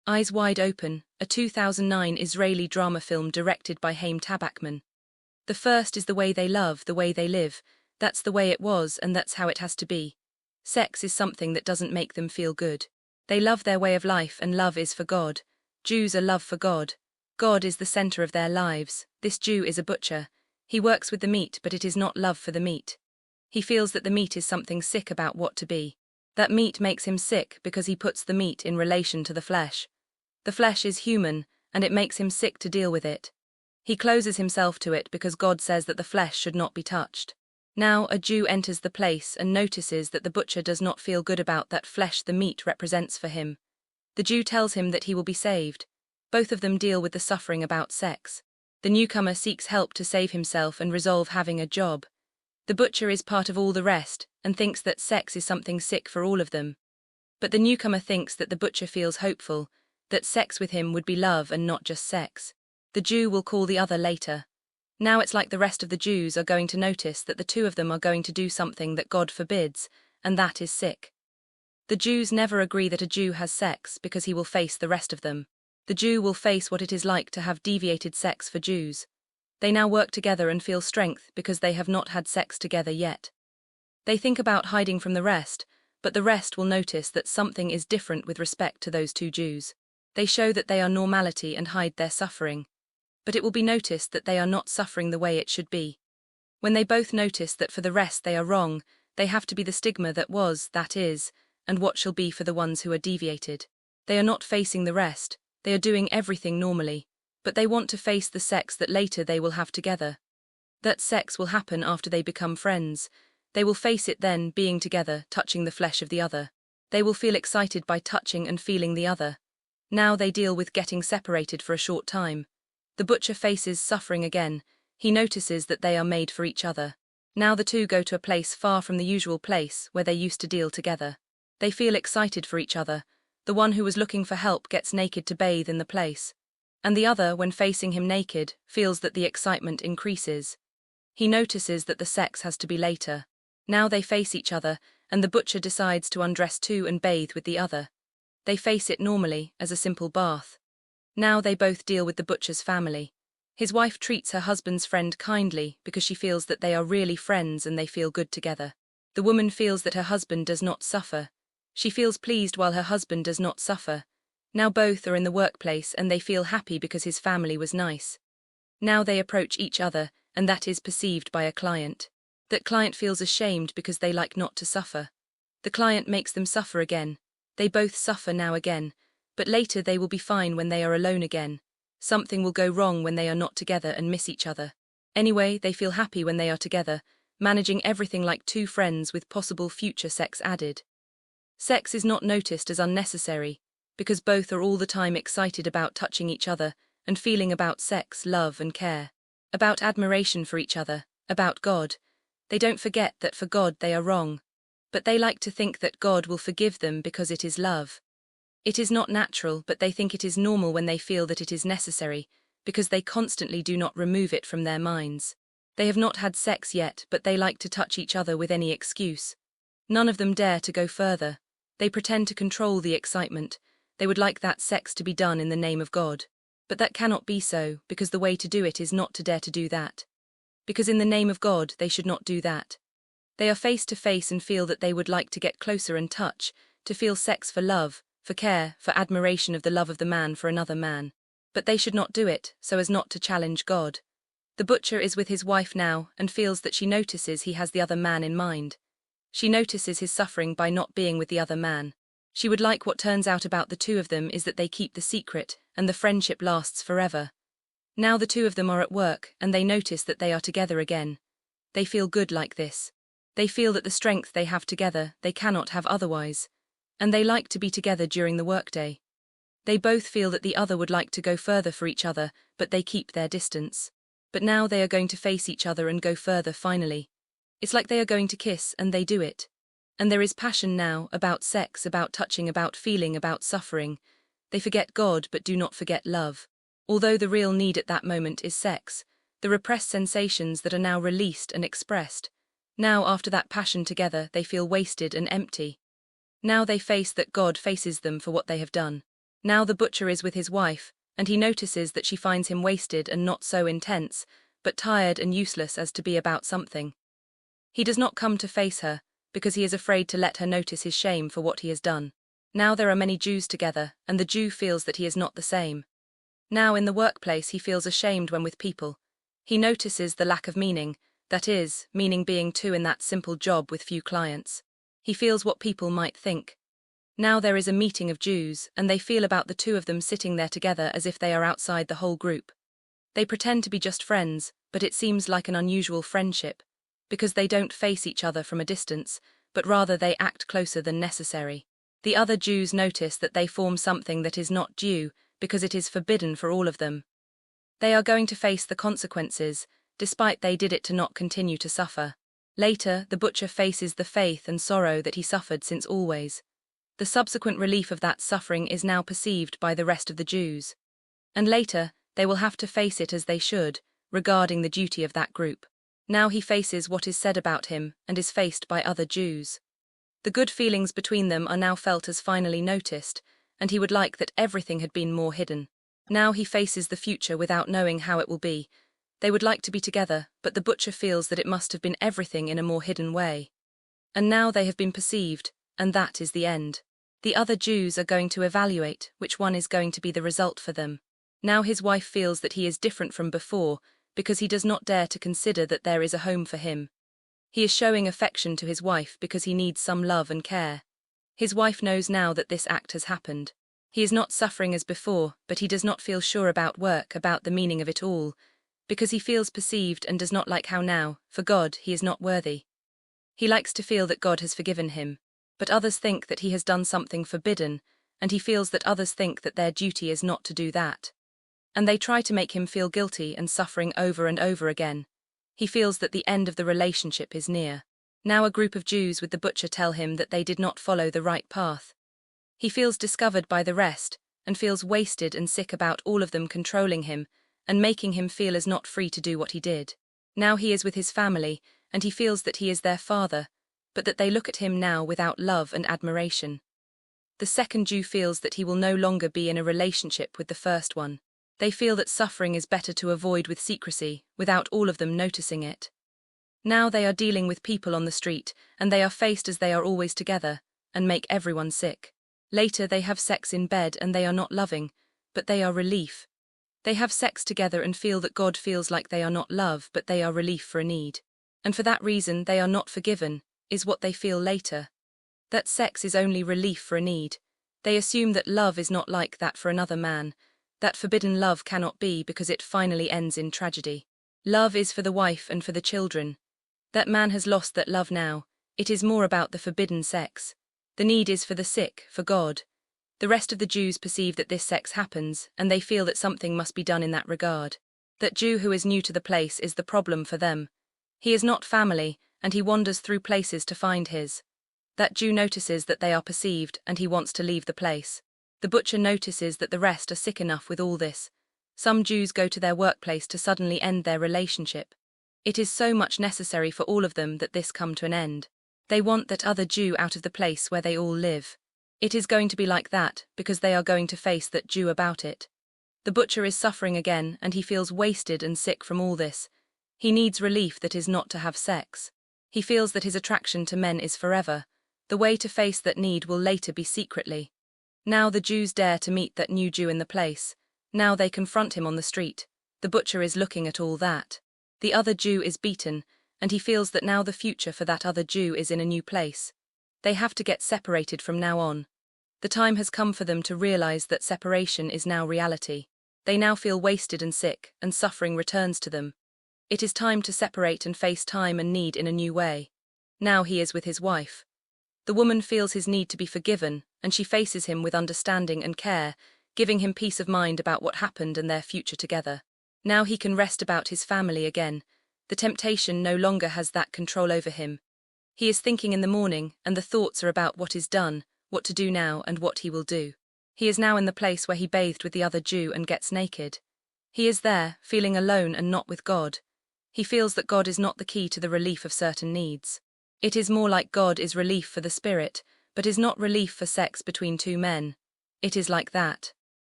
Eyes Wide Open, a 2009 Israeli drama film directed by Haim Tabakman. The first is the way they love, the way they live. That's the way it was, and that's how it has to be. Sex is something that doesn't make them feel good. They love their way of life, and love is for God. Jews are love for God. God is the center of their lives. This Jew is a butcher. He works with the meat, but it is not love for the meat. He feels that the meat is something sick about what to be. That meat makes him sick because he puts the meat in relation to the flesh. The flesh is human, and it makes him sick to deal with it. He closes himself to it because God says that the flesh should not be touched. Now a Jew enters the place and notices that the butcher does not feel good about that flesh the meat represents for him. The Jew tells him that he will be saved. Both of them deal with the suffering about sex. The newcomer seeks help to save himself and resolve having a job. The butcher is part of all the rest and thinks that sex is something sick for all of them. But the newcomer thinks that the butcher feels hopeful, that sex with him would be love and not just sex. The Jew will call the other later. Now it's like the rest of the Jews are going to notice that the two of them are going to do something that God forbids, and that is sick. The Jews never agree that a Jew has sex because he will face the rest of them. The Jew will face what it is like to have deviated sex for Jews. They now work together and feel strength because they have not had sex together yet. They think about hiding from the rest, but the rest will notice that something is different with respect to those two Jews. They show that they are normality and hide their suffering. But it will be noticed that they are not suffering the way it should be. When they both notice that for the rest they are wrong, they have to be the stigma that was, that is, and what shall be for the ones who are deviated. They are not facing the rest, they are doing everything normally, but they want to face the sex that later they will have together. That sex will happen after they become friends. They will face it then, being together, touching the flesh of the other. They will feel excited by touching and feeling the other. Now they deal with getting separated for a short time. The butcher faces suffering again. He notices that they are made for each other. Now the two go to a place far from the usual place where they used to deal together. They feel excited for each other. The one who was looking for help gets naked to bathe in the place. And the other, when facing him naked, feels that the excitement increases. He notices that the sex has to be later. Now they face each other, and the butcher decides to undress too and bathe with the other. They face it normally, as a simple bath. Now they both deal with the butcher's family. His wife treats her husband's friend kindly because she feels that they are really friends and they feel good together. The woman feels that her husband does not suffer. She feels pleased while her husband does not suffer. Now both are in the workplace and they feel happy because his family was nice. Now they approach each other, and that is perceived by a client. That client feels ashamed because they like not to suffer. The client makes them suffer again. They both suffer now again, but later they will be fine when they are alone again. Something will go wrong when they are not together and miss each other. Anyway, they feel happy when they are together, managing everything like two friends with possible future sex added. Sex is not noticed as unnecessary, because both are all the time excited about touching each other and feeling about sex, love and care. About admiration for each other, about God. They don't forget that for God they are wrong. But they like to think that God will forgive them because it is love. It is not natural, but they think it is normal when they feel that it is necessary, because they constantly do not remove it from their minds. They have not had sex yet, but they like to touch each other with any excuse. None of them dare to go further. They pretend to control the excitement. They would like that sex to be done in the name of God. But that cannot be so, because the way to do it is not to dare to do that. Because in the name of God they should not do that. They are face to face and feel that they would like to get closer and touch, to feel sex for love, for care, for admiration of the love of the man for another man. But they should not do it, so as not to challenge God. The butcher is with his wife now and feels that she notices he has the other man in mind. She notices his suffering by not being with the other man. She would like what turns out about the two of them is that they keep the secret and the friendship lasts forever. Now the two of them are at work and they notice that they are together again. They feel good like this. They feel that the strength they have together they cannot have otherwise. And they like to be together during the workday. They both feel that the other would like to go further for each other, but they keep their distance. But now they are going to face each other and go further finally. It's like they are going to kiss and they do it. And there is passion now, about sex, about touching, about feeling, about suffering. They forget God but do not forget love. Although the real need at that moment is sex, the repressed sensations that are now released and expressed. Now after that passion together they feel wasted and empty. Now they face that God faces them for what they have done. Now the butcher is with his wife, and he notices that she finds him wasted and not so intense, but tired and useless as to be about something. He does not come to face her, because he is afraid to let her notice his shame for what he has done. Now there are many Jews together, and the Jew feels that he is not the same. Now in the workplace he feels ashamed when with people. He notices the lack of meaning, that is, meaning being two in that simple job with few clients. He feels what people might think. Now there is a meeting of Jews, and they feel about the two of them sitting there together as if they are outside the whole group. They pretend to be just friends, but it seems like an unusual friendship, because they don't face each other from a distance, but rather they act closer than necessary. The other Jews notice that they form something that is not due, because it is forbidden for all of them. They are going to face the consequences, despite they did it to not continue to suffer. Later, the butcher faces the faith and sorrow that he suffered since always. The subsequent relief of that suffering is now perceived by the rest of the Jews. And later, they will have to face it as they should, regarding the duty of that group. Now he faces what is said about him and is faced by other Jews. The good feelings between them are now felt as finally noticed, and he would like that everything had been more hidden. Now he faces the future without knowing how it will be. They would like to be together, but the butcher feels that it must have been everything in a more hidden way. And now they have been perceived, and that is the end. The other Jews are going to evaluate which one is going to be the result for them. Now his wife feels that he is different from before, because he does not dare to consider that there is a home for him. He is showing affection to his wife because he needs some love and care. His wife knows now that this act has happened. He is not suffering as before, but he does not feel sure about work, about the meaning of it all, because he feels perceived and does not like how now, for God, he is not worthy. He likes to feel that God has forgiven him, but others think that he has done something forbidden, and he feels that others think that their duty is not to do that. And they try to make him feel guilty and suffering over and over again. He feels that the end of the relationship is near. Now a group of Jews with the butcher tell him that they did not follow the right path. He feels discovered by the rest, and feels wasted and sick about all of them controlling him, and making him feel as not free to do what he did. Now he is with his family, and he feels that he is their father, but that they look at him now without love and admiration. The second Jew feels that he will no longer be in a relationship with the first one. They feel that suffering is better to avoid with secrecy, without all of them noticing it. Now they are dealing with people on the street, and they are faced as they are always together, and make everyone sick. Later they have sex in bed and they are not loving, but they are relief. They have sex together and feel that God feels like they are not love, but they are relief for a need. And for that reason they are not forgiven, is what they feel later. That sex is only relief for a need. They assume that love is not like that for another man, that forbidden love cannot be because it finally ends in tragedy. Love is for the wife and for the children. That man has lost that love now, it is more about the forbidden sex. The need is for the sick, for God. The rest of the Jews perceive that this sex happens, and they feel that something must be done in that regard. That Jew who is new to the place is the problem for them. He is not family, and he wanders through places to find his. That Jew notices that they are perceived, and he wants to leave the place. The butcher notices that the rest are sick enough with all this. Some Jews go to their workplace to suddenly end their relationship. It is so much necessary for all of them that this come to an end. They want that other Jew out of the place where they all live. It is going to be like that, because they are going to face that Jew about it. The butcher is suffering again, and he feels wasted and sick from all this. He needs relief that is not to have sex. He feels that his attraction to men is forever. The way to face that need will later be secretly. Now the Jews dare to meet that new Jew in the place. Now they confront him on the street. The butcher is looking at all that. The other Jew is beaten, and he feels that now the future for that other Jew is in a new place. They have to get separated from now on. The time has come for them to realize that separation is now reality. They now feel wasted and sick, and suffering returns to them. It is time to separate and face time and need in a new way. Now he is with his wife. The woman feels his need to be forgiven, and she faces him with understanding and care, giving him peace of mind about what happened and their future together. Now he can rest about his family again. The temptation no longer has that control over him. He is thinking in the morning, and the thoughts are about what is done, what to do now, and what he will do. He is now in the place where he bathed with the other Jew and gets naked. He is there, feeling alone and not with God. He feels that God is not the key to the relief of certain needs. It is more like God is relief for the spirit, but is not relief for sex between two men. It is like that.